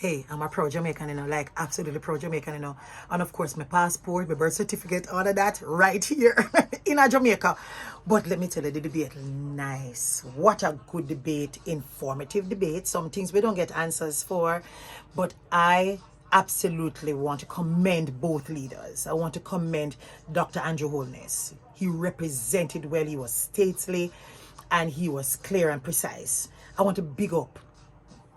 Hey, I'm a pro-Jamaican, like absolutely pro-Jamaican, And of course, my passport, my birth certificate, all of that right here in a Jamaica. But let me tell you, the debate, nice. What a good debate, informative debate. Some things we don't get answers for, but I absolutely want to commend both leaders. I want to commend Dr. Andrew Holness. He represented well, he was stately, and he was clear and precise. I want to big up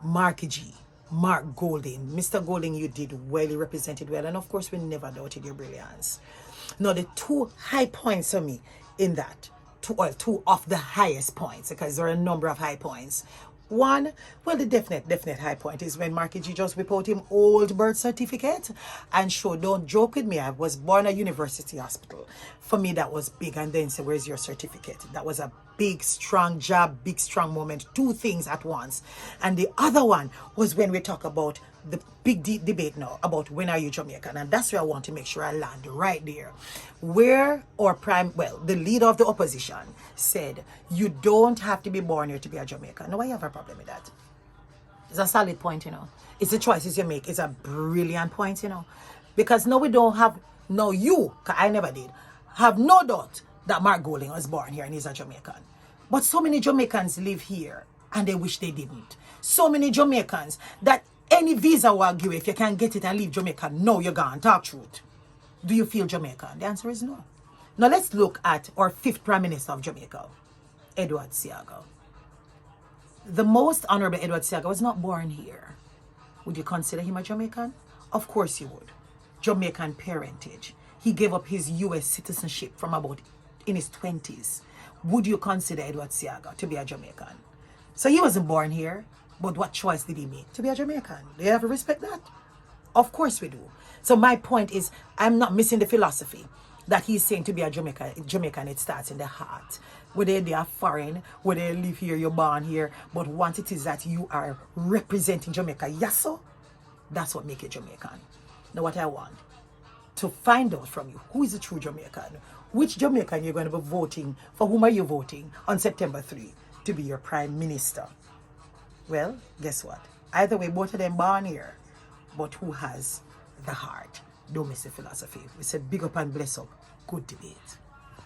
Marky G, Mark Golding. Mr. Golding, you did well, you represented well, and of course, we never doubted your brilliance. Now, the two high points for me in that, two of the highest points, because there are a number of high points. One, well, the definite high point is when Marky G just whip out him old birth certificate and show, don't joke with me, I was born at University Hospital. For me, that was big. And then say, where's your certificate? That was a big, strong job, big, strong moment. Two things at once. And the other one was when we talk about the big debate now about when are you Jamaican, and that's where I want to make sure I land right there, where the leader of the opposition said you don't have to be born here to be a Jamaican. Now I have a problem with that. It's a solid point, It's the choices you make. It's a brilliant point, because now we don't have, no, you, because I never did, have no doubt that Mark Golding was born here and he's a Jamaican. But so many Jamaicans live here and they wish they didn't. So many Jamaicans that any visa will give you, if you can get it and leave Jamaica, no, you're gone. Talk truth. Do you feel Jamaican? The answer is no. Now let's look at our 5th Prime Minister of Jamaica, Edward Seaga. The most Honorable Edward Seaga was not born here. Would you consider him a Jamaican? Of course you would. Jamaican parentage. He gave up his US citizenship from about in his 20s. Would you consider Edward Seaga to be a Jamaican? So he wasn't born here, but what choice did he make? To be a Jamaican. Do you have to respect that? Of course we do. So my point is, I'm not missing the philosophy that he's saying to be a Jamaican, it starts in the heart. Whether they are foreign, whether they live here, you're born here, but once it is that you are representing Jamaica, yes, so that's what makes you Jamaican. Now what I want to find out from you, who is the true Jamaican? Which Jamaican you're going to be voting, for whom are you voting on September 3 to be your Prime Minister? Well, guess what? Either way, both of them born here, but who has the heart? Don't miss the philosophy. We said big up and bless up. Good debate.